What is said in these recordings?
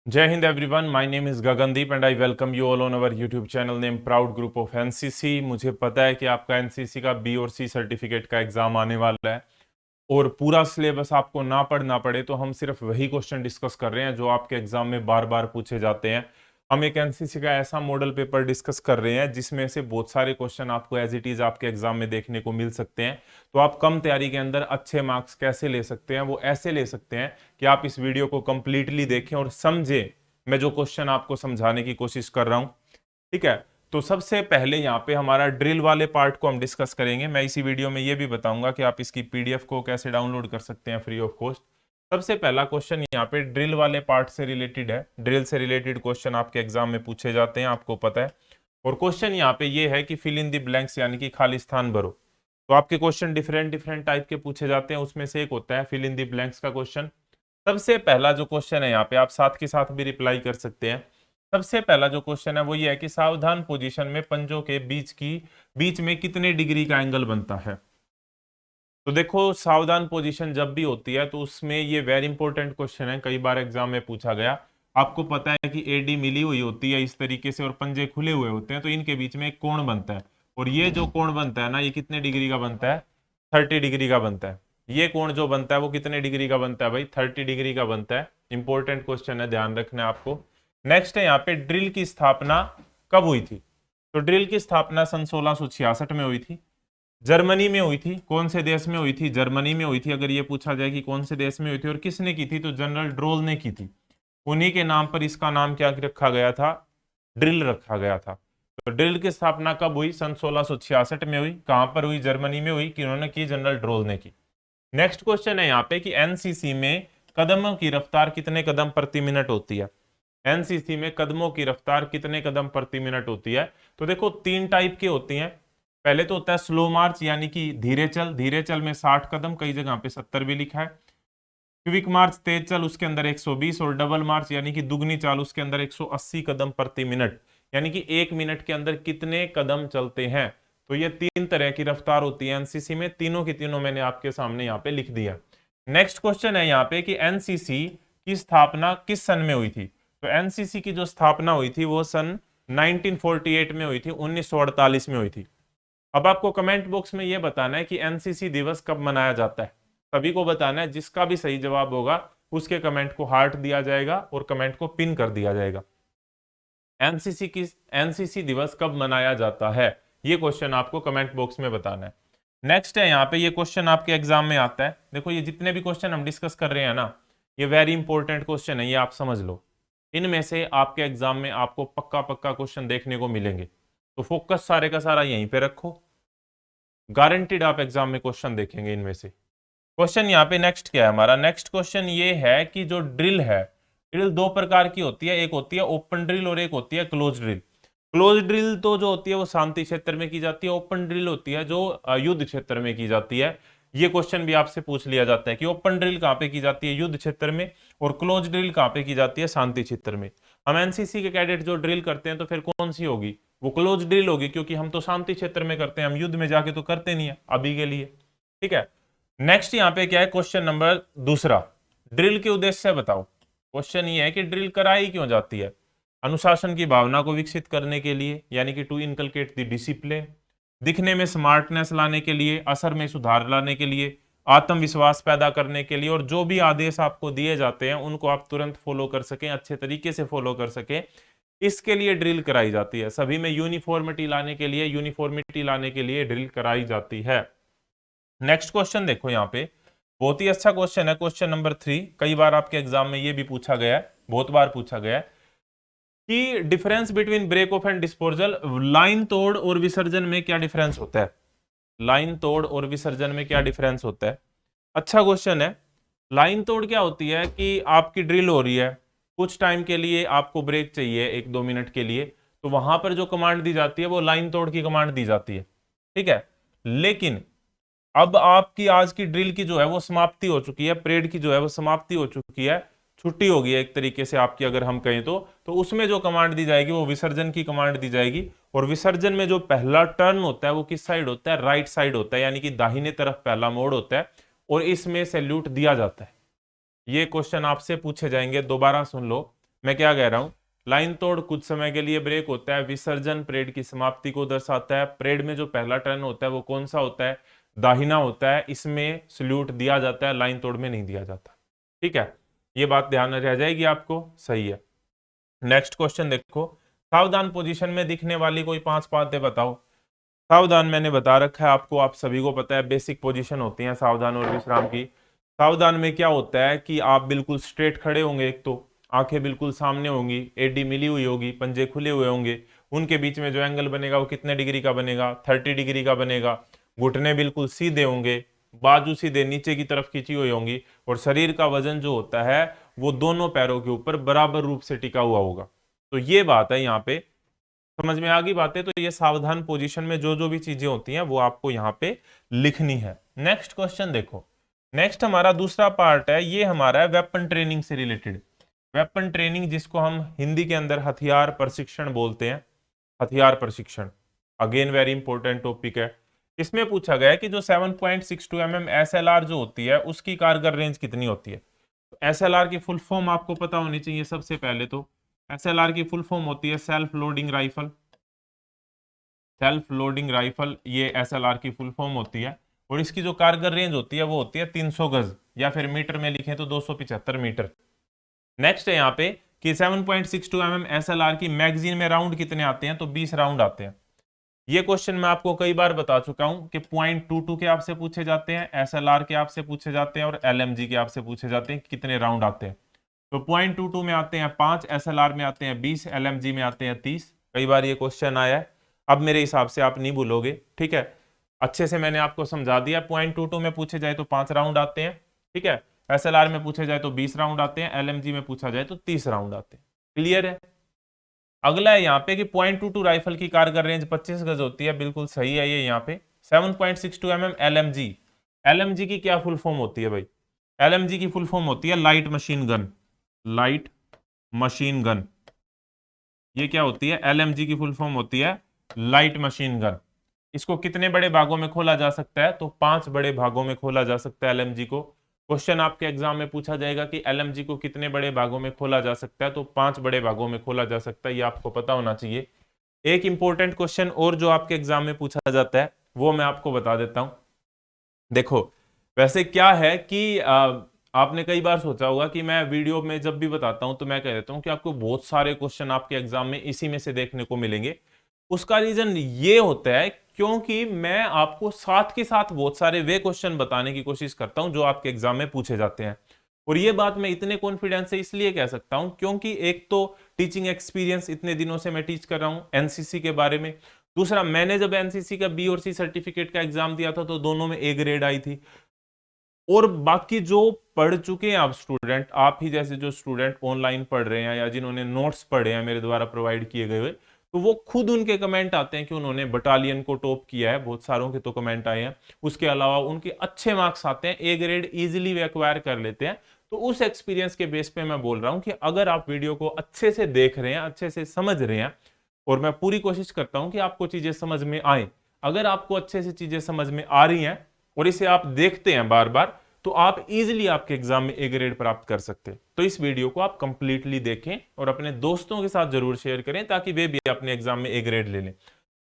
जय Hind everyone, my name is Gagandeep and I welcome you all on our YouTube channel name proud group of NCC. मुझे पता है कि आपका एनसीसी का बी और सी सर्टिफिकेट का एग्जाम आने वाला है और पूरा सिलेबस आपको ना पढ़ना पड़े, तो हम सिर्फ वही क्वेश्चन डिस्कस कर रहे हैं जो आपके एग्जाम में बार बार पूछे जाते हैं। हम एक एनसीसी का ऐसा मॉडल पेपर डिस्कस कर रहे हैं जिसमें से बहुत सारे क्वेश्चन आपको एज इट इज आपके एग्जाम में देखने को मिल सकते हैं। तो आप कम तैयारी के अंदर अच्छे मार्क्स कैसे ले सकते हैं, वो ऐसे ले सकते हैं कि आप इस वीडियो को कंप्लीटली देखें और समझें मैं जो क्वेश्चन आपको समझाने की कोशिश कर रहा हूं। ठीक है, तो सबसे पहले यहाँ पे हमारा ड्रिल वाले पार्ट को हम डिस्कस करेंगे। मैं इसी वीडियो में ये भी बताऊंगा कि आप इसकी पीडीएफ को कैसे डाउनलोड कर सकते हैं फ्री ऑफ कॉस्ट। सबसे पहला क्वेश्चन यहाँ पे ड्रिल वाले पार्ट से रिलेटेड है। ड्रिल से रिलेटेड क्वेश्चन आपके एग्जाम में पूछे जाते हैं, आपको पता है। और क्वेश्चन यहाँ पे ये है कि फिल इन द ब्लैंक्स यानी कि खाली स्थान भरो। तो आपके क्वेश्चन डिफरेंट डिफरेंट टाइप के पूछे जाते हैं, उसमें से एक होता है फिल इन द ब्लैंक्स का क्वेश्चन। सबसे पहला जो क्वेश्चन है यहाँ पे आप साथ के साथ भी रिप्लाई कर सकते हैं। सबसे पहला जो क्वेश्चन है वो ये है कि सावधान पोजीशन में पंजों के बीच में कितने डिग्री का एंगल बनता है। तो देखो, सावधान पोजीशन जब भी होती है तो उसमें ये वेरी इंपॉर्टेंट क्वेश्चन है, कई बार एग्जाम में पूछा गया। आपको पता है कि एडी मिली हुई होती है इस तरीके से और पंजे खुले हुए होते हैं, तो इनके बीच में एक कोण बनता है। और ये जो कोण बनता है ना, ये कितने डिग्री का बनता है? 30 डिग्री का बनता है। ये कोण जो बनता है वो कितने डिग्री का बनता है भाई? 30 डिग्री का बनता है। इंपॉर्टेंट क्वेश्चन है, ध्यान रखना है आपको। नेक्स्ट है यहाँ पे ड्रिल की स्थापना कब हुई थी। तो ड्रिल की स्थापना सन 1666 में हुई थी। जर्मनी में हुई थी। कौन से देश में हुई थी? जर्मनी में हुई थी। अगर ये पूछा जाए कि कौन से देश में हुई थी और किसने की थी, तो जनरल ड्रोल ने की थी। उन्हीं के नाम पर इसका नाम क्या रखा गया था? ड्रिल रखा गया था। तो ड्रिल की स्थापना कब हुई? सन 1666 में हुई। कहां पर हुई? जर्मनी में हुई। किन्होंने की? जनरल ड्रोल ने की। नेक्स्ट क्वेश्चन है यहाँ पे कि एनसीसी में कदमों की रफ्तार कितने कदम प्रति मिनट होती है। एनसीसी में कदमों की रफ्तार कितने कदम प्रति मिनट होती है? तो देखो, तीन टाइप की होती हैं। पहले तो होता है स्लो मार्च यानी कि धीरे चल। धीरे चल में 60 कदम, कई जगह पे 70 भी लिखा है। क्विक मार्च तेज चल, उसके अंदर 120। और डबल मार्च यानी कि दुगनी चाल, उसके अंदर 180 कदम प्रति मिनट। यानी कि 1 मिनट के अंदर कितने कदम चलते हैं। तो ये तीन तरह की रफ्तार होती है एनसीसी में। तीनों की तीनों मैंने आपके सामने यहाँ पे लिख दिया। नेक्स्ट क्वेश्चन है यहाँ पे कि एनसीसी की स्थापना किस सन में हुई थी। तो एनसीसी की जो स्थापना हुई थी वो सन 1948 में हुई थी, 1948 में हुई थी। अब आपको कमेंट बॉक्स में यह बताना है कि एनसीसी दिवस कब मनाया जाता है। सभी को बताना है, जिसका भी सही जवाब होगा उसके कमेंट को हार्ट दिया जाएगा और कमेंट को पिन कर दिया जाएगा। एनसीसी दिवस कब मनाया जाता है, ये क्वेश्चन आपको कमेंट बॉक्स में बताना है। नेक्स्ट है यहाँ पे, ये क्वेश्चन आपके एग्जाम में आता है। देखो, ये जितने भी क्वेश्चन हम डिस्कस कर रहे हैं ना, ये वेरी इंपॉर्टेंट क्वेश्चन है, ये आप समझ लो। इनमें से आपके एग्जाम में आपको पक्का पक्का क्वेश्चन देखने को मिलेंगे, तो फोकस सारे का सारा यहीं पे रखो। गारंटीड आप एग्जाम में क्वेश्चन देखेंगे इनमें से। क्वेश्चन यहाँ पे नेक्स्ट क्या है हमारा? नेक्स्ट क्वेश्चन ये है कि जो ड्रिल है, ड्रिल दो प्रकार की होती है। एक होती है ओपन ड्रिल और एक होती है क्लोज ड्रिल। क्लोज ड्रिल तो जो होती है वो शांति क्षेत्र में की जाती है। ओपन ड्रिल होती है जो युद्ध क्षेत्र में की जाती है। ये क्वेश्चन भी आपसे पूछ लिया जाता है कि ओपन ड्रिल कहाँ पे की जाती है? युद्ध क्षेत्र में। और क्लोज ड्रिल कहाँ पे की जाती है? शांति क्षेत्र में। हम एनसीसी के कैडेट जो ड्रिल करते हैं तो फिर कौन सी होगी? वो क्लोज ड्रिल होगी, क्योंकि हम तो शांति क्षेत्र में करते हैं, हम युद्ध में जाके तो करते नहीं है अभी के लिए। ठीक है। नेक्स्ट यहाँ पे क्या है? क्वेश्चन नंबर दूसरा, ड्रिल के उद्देश्य बताओ। क्वेश्चन ये है कि ड्रिल कराई क्यों जाती है? अनुशासन की भावना को विकसित करने के लिए, यानी कि टू इनकलकेट द डिसिप्लिन। दिखने में स्मार्टनेस लाने के लिए, असर में सुधार लाने के लिए, आत्मविश्वास पैदा करने के लिए। और जो भी आदेश आपको दिए जाते हैं उनको आप तुरंत फॉलो कर सकें, अच्छे तरीके से फॉलो कर सकें, इसके लिए ड्रिल कराई जाती है। सभी में यूनिफॉर्मिटी लाने के लिए ड्रिल कराई जाती है। नेक्स्ट क्वेश्चन देखो, यहाँ पे बहुत ही अच्छा क्वेश्चन है, क्वेश्चन नंबर 3। कई बार आपके एग्जाम में ये भी पूछा गया है, बहुत बार पूछा गया है कि difference between break off and disposal, line तोड़ और विसर्जन में क्या डिफरेंस होता है? लाइन तोड़ और विसर्जन में क्या डिफरेंस होता है? अच्छा क्वेश्चन है। लाइन तोड़ क्या होती है कि आपकी ड्रिल हो रही है, कुछ टाइम के लिए आपको ब्रेक चाहिए, 1-2 मिनट के लिए, तो वहां पर जो कमांड दी जाती है वो लाइन तोड़ की कमांड दी जाती है। ठीक है। लेकिन अब आपकी आज की ड्रिल की जो है वो समाप्ति हो चुकी है, परेड की जो है वो समाप्ति हो चुकी है, छुट्टी हो गई है एक तरीके से आपकी, अगर हम कहें तो उसमें जो कमांड दी जाएगी वो विसर्जन की कमांड दी जाएगी। और विसर्जन में जो पहला टर्न होता है वो किस साइड होता है? राइट साइड होता है, यानी कि दाहिने तरफ पहला मोड़ होता है और इसमें सैल्यूट दिया जाता है। ये क्वेश्चन आपसे पूछे जाएंगे, दोबारा सुन लो। मैं क्या कह रहा हूं, लाइन तोड़ कुछ समय के लिए ब्रेक होता है, विसर्जन परेड की समाप्ति को दर्शाता है। परेड में जो पहला टर्न होता है वो कौन सा होता है, दाहिना होता है, इसमें सल्यूट दिया जाता है, लाइन तोड़ में नहीं दिया जाता। ठीक है, ये बात ध्यान में रह जाएगी आपको, सही है। नेक्स्ट क्वेश्चन देखो, सावधान पोजीशन में दिखने वाली कोई 5 बातें बताओ। सावधान मैंने बता रखा है आपको, आप सभी को पता है, बेसिक पोजीशन होती है सावधान और विश्राम की। सावधान में क्या होता है कि आप बिल्कुल स्ट्रेट खड़े होंगे, एक तो आंखें बिल्कुल सामने होंगी, एडी मिली हुई होगी, पंजे खुले हुए होंगे, उनके बीच में जो एंगल बनेगा वो कितने डिग्री का बनेगा, 30 डिग्री का बनेगा। घुटने बिल्कुल सीधे होंगे, बाजू सीधे नीचे की तरफ खींची हुई होंगी, और शरीर का वजन जो होता है वो दोनों पैरों के ऊपर बराबर रूप से टिका हुआ होगा। तो ये बात है, यहाँ पे समझ में आ गई बातें। तो ये सावधान पोजीशन में जो जो भी चीजें होती हैं वो आपको यहाँ पे लिखनी है। नेक्स्ट क्वेश्चन देखो, नेक्स्ट हमारा दूसरा पार्ट है, ये हमारा है वेपन ट्रेनिंग से रिलेटेड। वेपन ट्रेनिंग जिसको हम हिंदी के अंदर हथियार प्रशिक्षण बोलते हैं, हथियार प्रशिक्षण, अगेन वेरी इंपॉर्टेंट टॉपिक है। इसमें पूछा गया है कि जो 7.62 mm SLR जो होती है उसकी कारगर रेंज कितनी होती है। तो SLR की फुल फॉर्म आपको पता होनी चाहिए सबसे पहले। तो SLR की फुल फॉर्म होती है self loading rifle. Self loading rifle ये SLR की फुल फॉर्म होती है, और इसकी जो कारगर रेंज होती है वो होती है 300 गज, या फिर मीटर में लिखें तो 275 मीटर। नेक्स्ट है यहाँ पे कि 7.62 mm SLR की मैगजीन में राउंड कितने आते हैं, तो 20 राउंड आते हैं। ये क्वेश्चन मैं आपको कई बार बता चुका हूं कि .22 के आपसे पूछे जाते हैं, SLR के आपसे पूछे जाते हैं, और LMG के आपसे पूछे जाते हैं कि कितने राउंड आते हैं। तो .22 में आते हैं 5, SLR में आते हैं 20, LMG में आते हैं 30। कई बार ये क्वेश्चन आया है, अब मेरे हिसाब से आप नहीं भूलोगे। ठीक है, अच्छे से मैंने आपको समझा दिया। .22 में पूछे जाए तो 5 राउंड आते हैं, ठीक है, SLR में पूछे जाए तो 20 राउंड आते हैं, LMG में पूछा जाए तो 30 राउंड आते हैं। क्लियर है। अगला है यहाँ पे कि .22 राइफल की कारगर रेंज 25 गज होती है, बिल्कुल सही है ये यहाँ पे। 7.62 mm LMG, LMG की क्या फुल फॉर्म होती है भाई, LMG की फुल फॉर्म होती है light machine gun. Light machine gun, ये क्या होती है, LMG की फुल फॉर्म होती है लाइट मशीन गन। इसको कितने बड़े भागों में खोला जा सकता है, तो 5 बड़े भागों में खोला जा सकता है LMG को। क्वेश्चन आपके एग्जाम में पूछा जाएगा कि LMG को कितने बड़े भागों में खोला जा सकता है, तो 5 बड़े भागों में खोला जा सकता है, ये आपको पता होना चाहिए। एक इंपॉर्टेंट क्वेश्चन और जो आपके एग्जाम में पूछा जाता है वो मैं आपको बता देता हूं। देखो, वैसे क्या है कि आपने कई बार सोचा होगा कि मैं वीडियो में जब भी बताता हूं तो मैं कह देता हूं कि आपको बहुत सारे क्वेश्चन आपके एग्जाम में इसी में से देखने को मिलेंगे। उसका रीजन ये होता है क्योंकि मैं आपको साथ के साथ बहुत सारे वे क्वेश्चन बताने की कोशिश करता हूं जो आपके एग्जाम में पूछे जाते हैं। और ये बात मैं इतने कॉन्फिडेंस से इसलिए कह सकता हूं क्योंकि एक तो टीचिंग एक्सपीरियंस, इतने दिनों से मैं टीच कर रहा हूं एनसीसी के बारे में। दूसरा, मैंने जब एनसीसी का बी और सी सर्टिफिकेट का एग्जाम दिया था तो दोनों में ए ग्रेड आई थी। और बाकी जो पढ़ चुके हैं आप स्टूडेंट, आप ही जैसे जो स्टूडेंट ऑनलाइन पढ़ रहे हैं या जिन्होंने नोट्स पढ़े हैं मेरे द्वारा प्रोवाइड किए गए हुए, तो वो खुद उनके कमेंट आते हैं कि उन्होंने बटालियन को टॉप किया है, बहुत सारों के तो कमेंट आए हैं। उसके अलावा उनके अच्छे मार्क्स आते हैं, A grade easily way acquire कर लेते हैं। तो उस एक्सपीरियंस के बेस पे मैं बोल रहा हूं कि अगर आप वीडियो को अच्छे से देख रहे हैं, अच्छे से समझ रहे हैं, और मैं पूरी कोशिश करता हूं कि आपको चीजें समझ में आए, अगर आपको अच्छे से चीजें समझ में आ रही हैं और इसे आप देखते हैं बार बार, तो आप इजीली आपके एग्जाम में ए ग्रेड प्राप्त कर सकते हैं। तो इस वीडियो को आप कंप्लीटली देखें और अपने दोस्तों के साथ जरूर शेयर करें ताकि वे भी अपने एग्जाम में ए ग्रेड ले लें।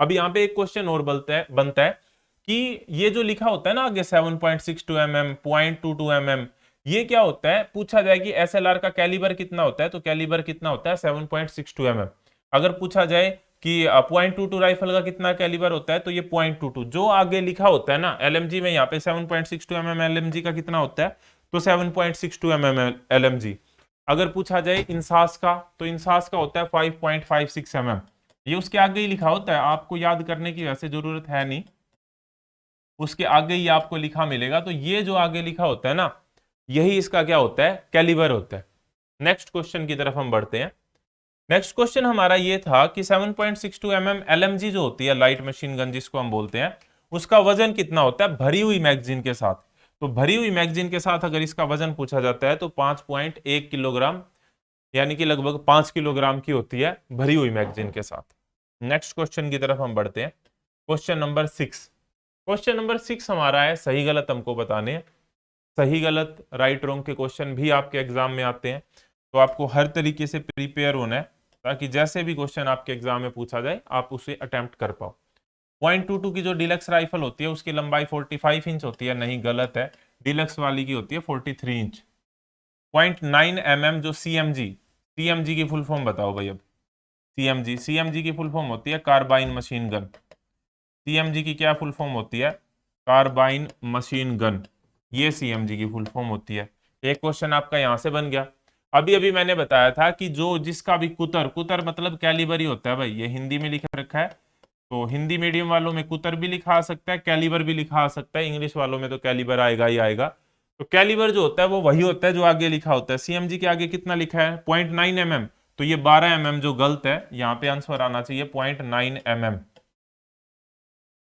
अब यहाँ पे एक क्वेश्चन और बनता है कि ये जो लिखा होता है ना आगे 7.62 mm, .22 mm, ये क्या होता है, पूछा जाए कि SLR का कैलिबर कितना होता है, तो कैलिबर कितना होता है 7.62 mm। अगर पूछा जाए कि .22 राइफल का कितना कैलिबर होता है, तो ये .22 जो आगे लिखा होता है ना LMG में, यहाँ पे 7.62 mm LMG का कितना होता है, तो 7.62 mm LMG। अगर पूछा जाए इंसास का, तो इंसास का होता है 5.56 mm। ये उसके आगे ही लिखा होता है, आपको याद करने की वैसे जरूरत है नहीं, उसके आगे ही आपको लिखा मिलेगा। तो ये जो आगे लिखा होता है ना, यही इसका क्या होता है, कैलिबर होता है। नेक्स्ट क्वेश्चन की तरफ हम बढ़ते हैं। नेक्स्ट क्वेश्चन हमारा ये था कि 7.62 mm LMG जो होती है लाइट मशीन गन जिसको हम बोलते हैं, उसका वजन कितना होता है भरी हुई मैगजीन के साथ। तो भरी हुई मैगजीन के साथ अगर इसका वजन पूछा जाता है तो 5.1 किलोग्राम, यानी कि लगभग 5 किलोग्राम की होती है भरी हुई मैगजीन के साथ। नेक्स्ट क्वेश्चन की तरफ हम बढ़ते हैं। क्वेश्चन नंबर 6, क्वेश्चन नंबर 6 हमारा है सही गलत हमको बताने हैं। सही गलत राइट रॉन्ग के क्वेश्चन भी आपके एग्जाम में आते हैं। तो आपको हर तरीके से प्रिपेयर होना है ताकि जैसे भी क्वेश्चन आपके एग्जाम में पूछा जाए आप उसे अटेम्प्ट कर पाओ। .22 की जो डीलक्स राइफल होती है उसकी लंबाई 45 इंच होती है, नहीं गलत है, डीलक्स वाली की होती है 43 इंच। .9 mm जो सीएमजी, सीएमजी की फुल फॉर्म बताओ भाई अब। सीएमजी, सीएमजी की फुल फॉर्म होती है कार्बाइन मशीन गन। सीएमजी की क्या फुल फॉर्म होती है? कार्बाइन मशीन गन, ये सीएमजी की फुल फॉर्म होती है। एक क्वेश्चन आपका यहां से बन गया। अभी अभी मैंने बताया था कि जो जिसका भी कुतर, कुतर मतलब कैलिबर ही होता है भाई, ये हिंदी में लिखा रखा है, तो हिंदी मीडियम वालों में कुतर भी लिखा आ सकता है, कैलिबर भी लिखा आ सकता है, इंग्लिश वालों में तो कैलिबर आएगा ही आएगा। तो कैलिबर जो होता है वो वही होता है जो आगे लिखा होता है। सीएमजी के आगे कितना लिखा है? .9 mm, तो ये 12 mm जो गलत है, यहाँ पे आंसर आना चाहिए .9 mm।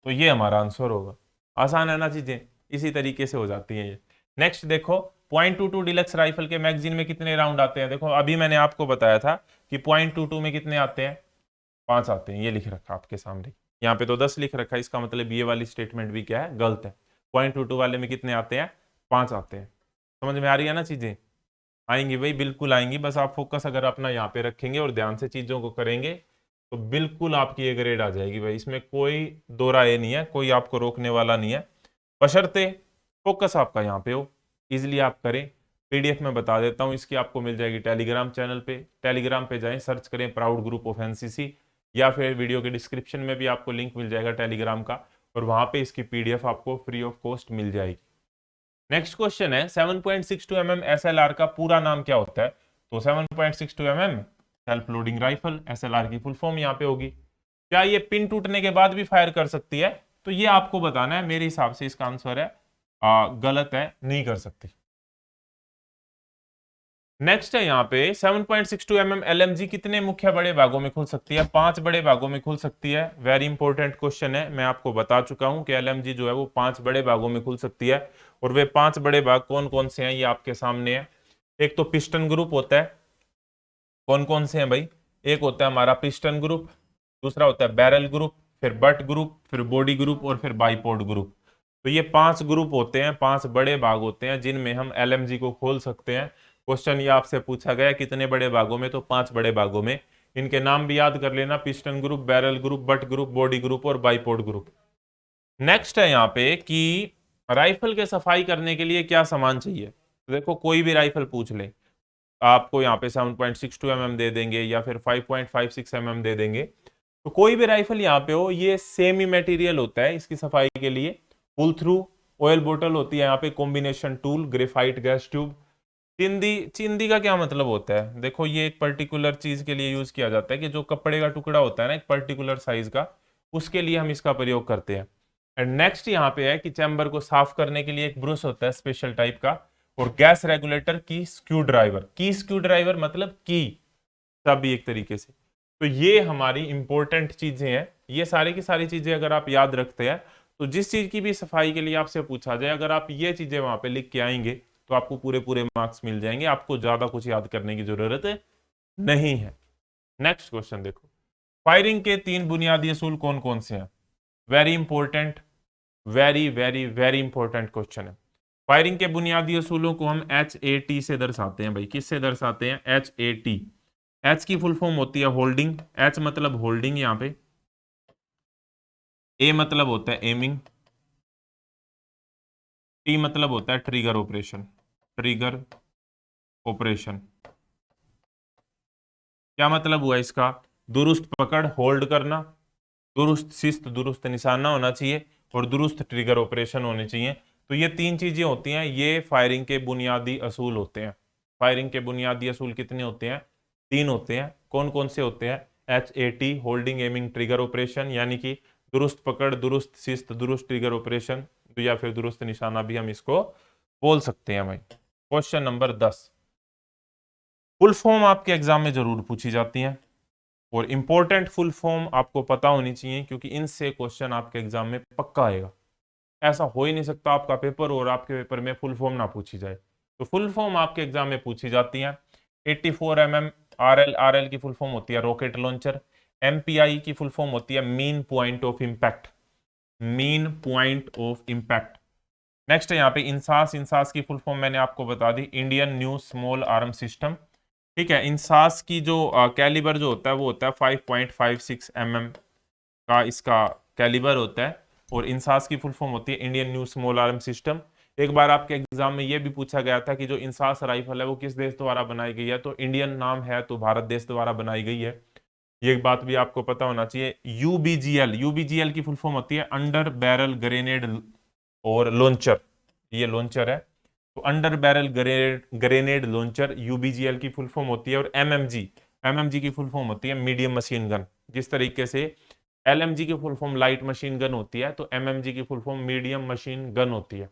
तो ये हमारा आंसर होगा। आसान है ना चीजें, इसी तरीके से हो जाती है ये। नेक्स्ट देखो, .22 डिलक्स राइफल के मैगजीन में कितने राउंड आते हैं? देखो अभी मैंने आपको बताया था कि .22 में कितने आते हैं? 5 आते हैं, ये लिख रखा आपके सामने। यहाँ पे तो 10 लिख रखा है, इसका मतलब ये वाली स्टेटमेंट भी क्या है? गलत है। .22 वाले में कितने आते हैं? 5 आते हैं। समझ में आ रही है ना चीजें? आएंगी भाई, बिल्कुल आएंगी, बस आप फोकस अगर अपना यहाँ पे रखेंगे और ध्यान से चीजों को करेंगे तो बिल्कुल आपकी ये ग्रेड आ जाएगी भाई, इसमें कोई दो राय नहीं है, कोई आपको रोकने वाला नहीं है, बशर्ते फोकस आपका यहाँ पे हो, इजिली आप करें। पीडीएफ में बता देता हूँ इसकी, आपको मिल जाएगी टेलीग्राम चैनल पे। टेलीग्राम पे जाएं, सर्च करें प्राउड ग्रुप ऑफ एनसीसी, या फिर वीडियो के डिस्क्रिप्शन में भी आपको लिंक मिल जाएगा टेलीग्राम का, और वहां पे इसकी पीडीएफ आपको फ्री ऑफ कॉस्ट मिल जाएगी। नेक्स्ट क्वेश्चन है 7.62 mm SLR का पूरा नाम क्या होता है? तो 7.62 mm self loading rifle, SLR की फुल फॉर्म यहाँ पे होगी। क्या ये पिन टूटने के बाद भी फायर कर सकती है? तो ये आपको बताना है, मेरे हिसाब से इसका आंसर है गलत है, नहीं कर सकती। नेक्स्ट है यहाँ पे 7.62 mm LMG कितने मुख्य बड़े भागों में खुल सकती है? 5 बड़े भागों में खुल सकती है। वेरी इंपॉर्टेंट क्वेश्चन है, मैं आपको बता चुका हूं कि LMG जो है वो 5 बड़े भागों में खुल सकती है। और वे 5 बड़े भाग कौन कौन से हैं ये आपके सामने है। एक तो पिस्टन ग्रुप होता है। कौन कौन से हैं भाई? एक होता है हमारा पिस्टन ग्रुप, दूसरा होता है बैरल ग्रुप, फिर बट ग्रुप, फिर बॉडी ग्रुप, और फिर बाइपोड ग्रुप। तो ये 5 ग्रुप होते हैं, 5 बड़े भाग होते हैं जिनमें हम LMG को खोल सकते हैं। क्वेश्चन ये आपसे पूछा गया कितने बड़े भागों में? तो 5 बड़े भागों में। इनके नाम भी याद कर लेना, piston group, barrel group, but group, body group और बाइपोड ग्रुप। नेक्स्ट है यहाँ पे कि राइफल के सफाई करने के लिए क्या सामान चाहिए? तो देखो कोई भी राइफल पूछ ले, आपको यहाँ पे 7.62 mm दे देंगे या फिर 5.56 mm दे देंगे, तो कोई भी राइफल यहाँ पे हो ये सेम ही मटेरियल होता है इसकी सफाई के लिए। पुल थ्रू ऑयल बोतल होती है यहाँ पे, combination tool, graphite gas tube. चिंदी, चिंदी का क्या मतलब होता है? देखो ये एक पर्टिकुलर चीज के लिए यूज किया जाता है कि जो कपड़े का टुकड़ा होता है ना एक पर्टिकुलर साइज का, उसके लिए हम इसका प्रयोग करते हैं। एंड नेक्स्ट यहाँ पे है कि चैम्बर को साफ करने के लिए एक ब्रश होता है स्पेशल टाइप का। और गैस रेगुलेटर की स्क्रू ड्राइवर, की स्क्रू ड्राइवर मतलब की भी एक तरीके से। तो ये हमारी इंपॉर्टेंट चीजें हैं, ये सारी की सारी चीजें अगर आप याद रखते हैं तो जिस चीज की भी सफाई के लिए आपसे पूछा जाए, अगर आप ये चीजें वहां पे लिख के आएंगे तो आपको पूरे पूरे मार्क्स मिल जाएंगे, आपको ज्यादा कुछ याद करने की जरूरत नहीं है। नेक्स्ट क्वेश्चन देखो, फायरिंग के 3 बुनियादी असूल कौन कौन से हैं? Very important, very very very important question है। फायरिंग के बुनियादी असूलों को हम HAT से दर्शाते हैं भाई। किससे दर्शाते हैं? HAT। एच की फुल फॉर्म होती है होल्डिंग, एच मतलब होल्डिंग यहाँ पे, ए मतलब होता है एमिंग, टी मतलब होता है ट्रिगर ऑपरेशन। ट्रिगर ऑपरेशन क्या मतलब हुआ इसका? दुरुस्त पकड़, होल्ड करना, दुरुस्त शिस्त, दुरुस्त निशाना होना चाहिए, और दुरुस्त ट्रिगर ऑपरेशन होने चाहिए। तो ये 3 चीजें होती हैं, ये फायरिंग के बुनियादी असूल होते हैं। फायरिंग के बुनियादी असूल कितने होते हैं? 3 होते हैं। कौन कौन से होते हैं? HAT, holding aiming trigger operation, यानी कि दुरुस्त पकड़, दुरुस्त शिस्त, दुरुस्त ट्रिगर ऑपरेशन, या फिर दुरुस्त निशाना भी हम इसको बोल सकते हैं भाई। क्वेश्चन नंबर 10, फुल फॉर्म आपके एग्जाम में जरूर पूछी जाती है, और इंपॉर्टेंट फुल फॉर्म आपको पता होनी चाहिए, क्योंकि इनसे क्वेश्चन आपके एग्जाम में पक्का आएगा। ऐसा हो ही नहीं सकता आपका पेपर और आपके पेपर में फुल फॉर्म ना पूछी जाए। तो फुल फॉर्म आपके एग्जाम में पूछी जाती है। 84 mm RL, RL की फुल फॉर्म होती है रॉकेट लॉन्चर। MPI की फुल फॉर्म होती है mean point of impact, mean point of impact. Next है यहाँ पे इंसास, इंसास की फुल फॉर्म मैंने आपको बता दी, Indian new small arm system. ठीक है। इंसास की जो कैलिबर जो होता है वो होता है 5.56 mm का इसका कैलिबर होता है। और इंसास की फुल फॉर्म होती है Indian new small arm system. एक बार आपके एग्जाम में ये भी पूछा गया था कि जो इंसास राइफल है वो किस देश द्वारा बनाई गई है, तो इंडियन नाम है तो भारत देश द्वारा बनाई गई है। ये एक बात भी आपको पता होना चाहिए। यूबीजीएल, यूबीजीएल की फुल फॉर्म होती है अंडर बैरल ग्रेनेड और लॉन्चर। ये लॉन्चर है, तो under barrel grenade launcher UBGL की फुल फॉर्म होती है। और एमएमजी, एमएमजी की फुल फॉर्म होती है मीडियम मशीन गन। जिस तरीके से एलएमजी की full form light machine gun होती है, तो एमएमजी की full form medium machine gun होती है।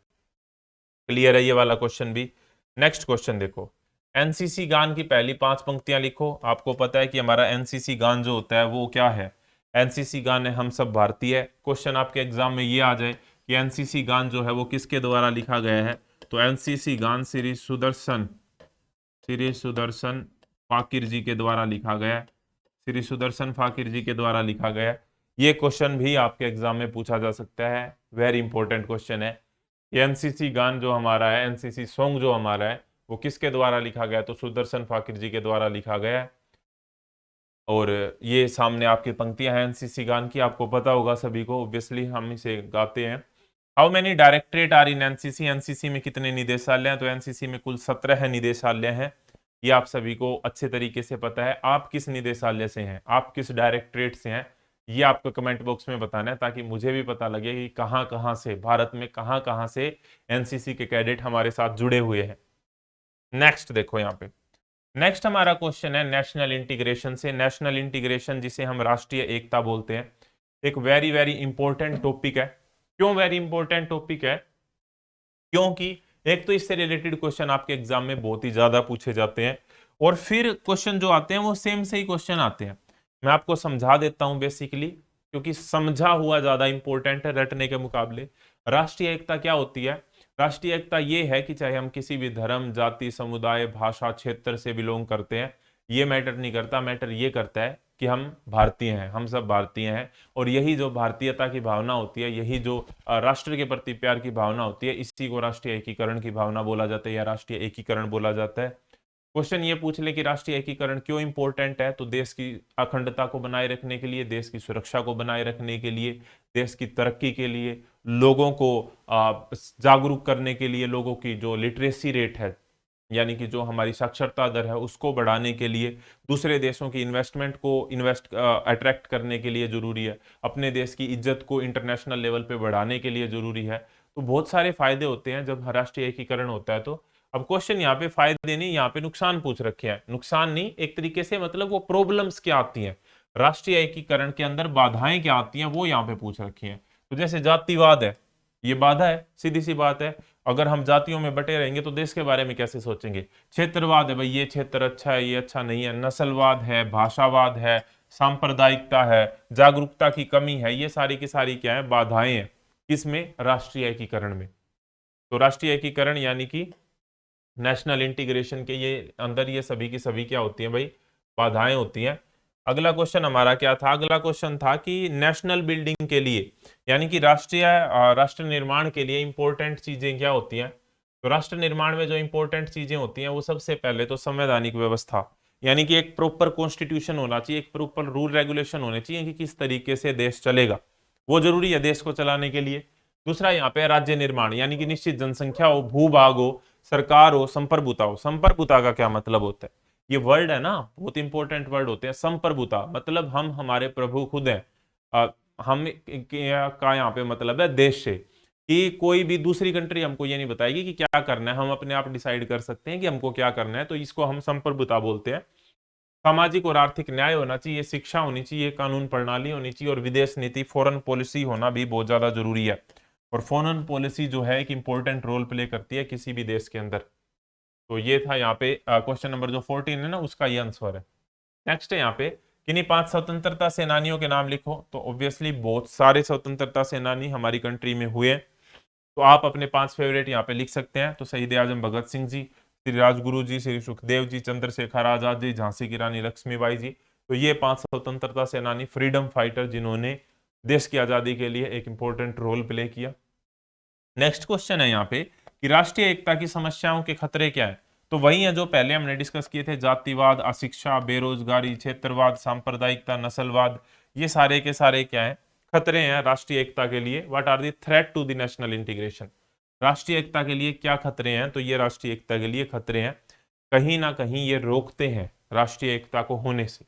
क्लियर है ये वाला क्वेश्चन भी। नेक्स्ट क्वेश्चन देखो, एनसीसी गान की पहली 5 पंक्तियां लिखो। आपको पता है कि हमारा एनसीसी गान जो होता है वो क्या है? एनसीसी गान है हम सब भारतीय। क्वेश्चन आपके एग्जाम में ये आ जाए कि एनसीसी गान जो है वो किसके द्वारा लिखा गया है, तो एनसीसी गान श्री सुदर्शन फाकिर जी के द्वारा लिखा गया है। श्री सुदर्शन फाकिर जी के द्वारा लिखा गया है। ये क्वेश्चन भी आपके एग्जाम में पूछा जा सकता है, वेरी इंपॉर्टेंट क्वेश्चन है। ये एनसीसी गान जो हमारा है, एनसीसी सॉन्ग जो हमारा है, वो किसके द्वारा लिखा गया है, तो सुदर्शन फाकिर जी के द्वारा लिखा गया है। और ये सामने आपकी पंक्तियां हैं एनसीसी गान की, आपको पता होगा सभी को, ऑब्वियसली हम इसे गाते हैं। How many directorate are in NCC, NCC में कितने निदेशालय हैं, तो एनसीसी में कुल 17 निदेशालय हैं। ये आप सभी को अच्छे तरीके से पता है। आप किस निदेशालय से हैं, आप किस डायरेक्टरेट से हैं, ये आपको कमेंट बॉक्स में बताना है, ताकि मुझे भी पता लगे कि कहाँ कहाँ से, भारत में कहाँ कहाँ से एनसीसी के कैडेट हमारे साथ जुड़े हुए हैं। नेक्स्ट देखो यहाँ पे, नेक्स्ट हमारा क्वेश्चन है नेशनल इंटीग्रेशन से। नेशनल इंटीग्रेशन जिसे हम राष्ट्रीय एकता बोलते हैं, एक वेरी वेरी इंपॉर्टेंट टॉपिक है। क्यों वेरी इंपॉर्टेंट टॉपिक है? क्योंकि एक तो इससे रिलेटेड क्वेश्चन आपके एग्जाम में बहुत ही ज्यादा पूछे जाते हैं, और फिर क्वेश्चन जो आते हैं वो सेम से ही क्वेश्चन आते हैं। मैं आपको समझा देता हूं बेसिकली, क्योंकि समझा हुआ ज्यादा इंपॉर्टेंट है रटने के मुकाबले। राष्ट्रीय एकता क्या होती है? राष्ट्रीय एकता ये है कि चाहे हम किसी भी धर्म, जाति, समुदाय, भाषा, क्षेत्र से बिलोंग करते हैं, ये मैटर नहीं करता। मैटर ये करता है कि हम भारतीय हैं, हम सब भारतीय हैं। और यही जो भारतीयता की भावना होती है, यही जो राष्ट्र के प्रति प्यार की भावना होती है, इसी को राष्ट्रीय एकीकरण की भावना बोला जाता है या राष्ट्रीय एकीकरण बोला जाता है। क्वेश्चन ये पूछ ले कि राष्ट्रीय एकीकरण क्यों इंपॉर्टेंट है, तो देश की अखंडता को बनाए रखने के लिए, देश की सुरक्षा को बनाए रखने के लिए, देश की तरक्की के लिए, लोगों को जागरूक करने के लिए, लोगों की जो लिटरेसी रेट है, यानी कि जो हमारी साक्षरता दर है उसको बढ़ाने के लिए, दूसरे देशों की इन्वेस्टमेंट को अट्रैक्ट करने के लिए जरूरी है, अपने देश की इज्जत को इंटरनेशनल लेवल पे बढ़ाने के लिए जरूरी है। तो बहुत सारे फायदे होते हैं जब राष्ट्रीय एकीकरण होता है। तो अब क्वेश्चन यहाँ पे फायदे नहीं, यहाँ पे नुकसान पूछ रखे हैं। नुकसान नहीं, एक तरीके से मतलब वो प्रॉब्लम्स क्या आती हैं, राष्ट्रीय एकीकरण के अंदर बाधाएं क्या आती हैं, वो यहाँ पे पूछ रखी हैं। तो जैसे जातिवाद है, ये बाधा है, सीधी सी बात है। अगर हम जातियों में बटे रहेंगे तो देश के बारे में कैसे सोचेंगे? क्षेत्रवाद है, भाई ये क्षेत्र अच्छा है, ये अच्छा नहीं है। नस्लवाद है, भाषावाद है, सांप्रदायिकता है, जागरूकता की कमी है, ये सारी की सारी क्या है, बाधाएं हैं। किसमें? राष्ट्रीय एकीकरण में। तो राष्ट्रीय एकीकरण यानी कि नेशनल इंटीग्रेशन के ये अंदर ये सभी की सभी क्या होती हैं भाई, बाधाएं होती हैं। अगला क्वेश्चन हमारा क्या था? अगला क्वेश्चन था कि नेशनल बिल्डिंग के लिए, यानी कि राष्ट्र निर्माण के लिए इंपॉर्टेंट चीजें क्या होती हैं। तो राष्ट्र निर्माण में जो इंपॉर्टेंट चीजें होती हैं वो सबसे पहले तो संवैधानिक व्यवस्था, यानी कि एक प्रॉपर कॉन्स्टिट्यूशन होना चाहिए, एक प्रॉपर रूल रेगुलेशन होने चाहिए कि किस तरीके से देश चलेगा, वो जरूरी है देश को चलाने के लिए। दूसरा यहाँ पे राज्य निर्माण, यानी कि निश्चित जनसंख्या हो, भूभाग हो, सरकार हो, संप्रभुता हो। संप्रभुता का क्या मतलब होता है? ये वर्ड है ना, बहुत इंपॉर्टेंट वर्ड होते हैं। संप्रभुता मतलब हम हमारे प्रभु खुद हैं। हम का यहाँ पे मतलब है देश से, कि कोई भी दूसरी कंट्री हमको ये नहीं बताएगी कि क्या करना है, हम अपने आप डिसाइड कर सकते हैं कि हमको क्या करना है। तो इसको हम संप्रभुता बोलते हैं। सामाजिक और आर्थिक न्याय होना चाहिए, शिक्षा होनी चाहिए, कानून प्रणाली होनी चाहिए, और विदेश नीति, फॉरेन पॉलिसी होना भी बहुत ज्यादा जरूरी है। और फॉरेन पॉलिसी जो है एक इंपॉर्टेंट रोल प्ले करती है किसी भी देश के अंदर। तो ये था यहाँ पे क्वेश्चन नंबर जो 14 है ना, उसका ये आंसर है। नेक्स्ट है यहाँ पे, किन्हीं 5 स्वतंत्रता सेनानियों के नाम लिखो। तो ऑब्वियसली बहुत सारे स्वतंत्रता सेनानी हमारी कंट्री में हुए। तो आप अपने 5 फेवरेट यहाँ पे लिख सकते हैं। तो शहीद आजम भगत सिंह जी, श्री राजगुरु जी, श्री सुखदेव जी, चंद्रशेखर आजाद जी, झांसी की रानी लक्ष्मीबाई जी। तो ये 5 स्वतंत्रता सेनानी, फ्रीडम फाइटर, जिन्होंने देश की आजादी के लिए एक इंपॉर्टेंट रोल प्ले किया। नेक्स्ट क्वेश्चन है यहाँ पे कि राष्ट्रीय एकता की समस्याओं के खतरे क्या है। तो वही है जो पहले हमने डिस्कस किए थे, जातिवाद, अशिक्षा, बेरोजगारी, क्षेत्रवाद, सांप्रदायिकता, नस्लवाद, ये सारे के सारे क्या है, खतरे हैं राष्ट्रीय एकता के लिए। What are the threat to the national integration, राष्ट्रीय एकता के लिए क्या खतरे हैं, तो ये राष्ट्रीय एकता के लिए खतरे हैं, कहीं ना कहीं ये रोकते हैं राष्ट्रीय एकता को होने से।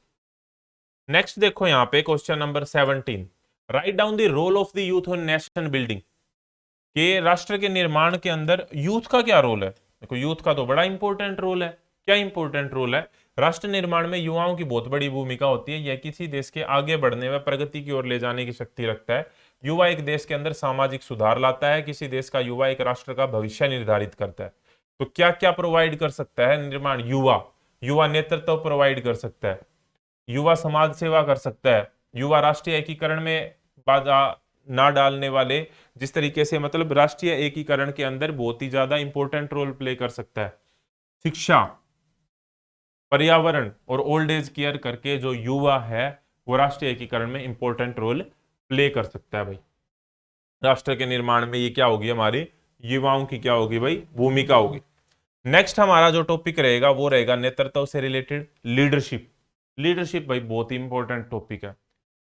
नेक्स्ट देखो यहाँ पे question number 17, write down the role of the youth on nation building, कि राष्ट्र के निर्माण के अंदर यूथ का क्या रोल है। देखो यूथ का तो बड़ा इंपॉर्टेंट रोल है। क्या इंपॉर्टेंट रोल है, राष्ट्र निर्माण में युवाओं की बहुत बड़ी भूमिका होती है। यह किसी देश के आगे बढ़ने व प्रगति की ओर ले जाने की शक्ति रखता है। युवा एक देश के अंदर सामाजिक सुधार लाता है। किसी देश का युवा एक राष्ट्र का भविष्य निर्धारित करता है। तो क्या क्या प्रोवाइड कर सकता है निर्माण, युवा, युवा नेतृत्व प्रोवाइड कर सकता है, युवा समाज सेवा कर सकता है, युवा राष्ट्रीय एकीकरण में बाधा ना डालने वाले, जिस तरीके से मतलब राष्ट्रीय एकीकरण के अंदर बहुत ही ज्यादा इंपॉर्टेंट रोल प्ले कर सकता है। शिक्षा, पर्यावरण और ओल्ड एज केयर करके जो युवा है वो राष्ट्रीय एकीकरण में इंपॉर्टेंट रोल प्ले कर सकता है भाई। राष्ट्र के निर्माण में ये क्या होगी, हमारे युवाओं की क्या होगी भाई, भूमिका होगी। नेक्स्ट हमारा जो टॉपिक रहेगा वो रहेगा नेतृत्व से रिलेटेड, लीडरशिप। लीडरशिप भाई बहुत ही इंपॉर्टेंट टॉपिक है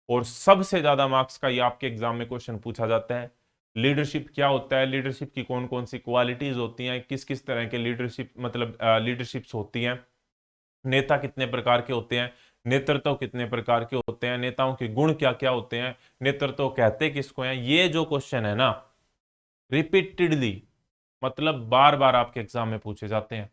और सबसे ज्यादा मार्क्स का ये आपके एग्जाम में क्वेश्चन पूछा जाता है। लीडरशिप क्या होता है, लीडरशिप की कौन कौन सी क्वालिटीज होती हैं, किस किस तरह के लीडरशिप मतलब लीडरशिप्स होती हैं, नेता कितने प्रकार के होते हैं, नेतृत्व कितने प्रकार के होते हैं, नेताओं के गुण क्या क्या होते हैं, नेतृत्व कहते किसको हैं, ये जो क्वेश्चन है ना रिपीटेडली मतलब बार बार आपके एग्जाम में पूछे जाते हैं।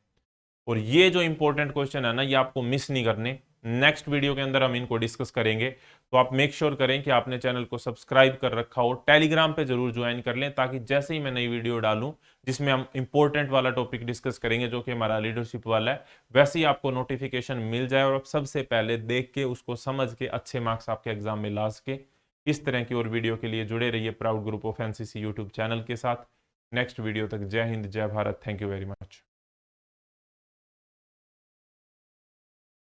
और ये जो इंपॉर्टेंट क्वेश्चन है ना ये आपको मिस नहीं करने। नेक्स्ट वीडियो के अंदर हम इनको डिस्कस करेंगे। तो आप मेक श्योर करें कि आपने चैनल को सब्सक्राइब कर रखा हो, टेलीग्राम पे जरूर ज्वाइन कर लें, ताकि जैसे ही मैं नई वीडियो डालूं जिसमें हम इंपॉर्टेंट वाला टॉपिक डिस्कस करेंगे जो कि हमारा लीडरशिप वाला है, वैसे ही आपको नोटिफिकेशन मिल जाए और आप सबसे पहले देख के उसको समझ के अच्छे मार्क्स आपके एग्जाम में ला सके। इस तरह की और वीडियो के लिए जुड़े रहिए proud group of NCC YouTube channel के साथ। नेक्स्ट वीडियो तक जय हिंद, जय Bharat, thank you very much.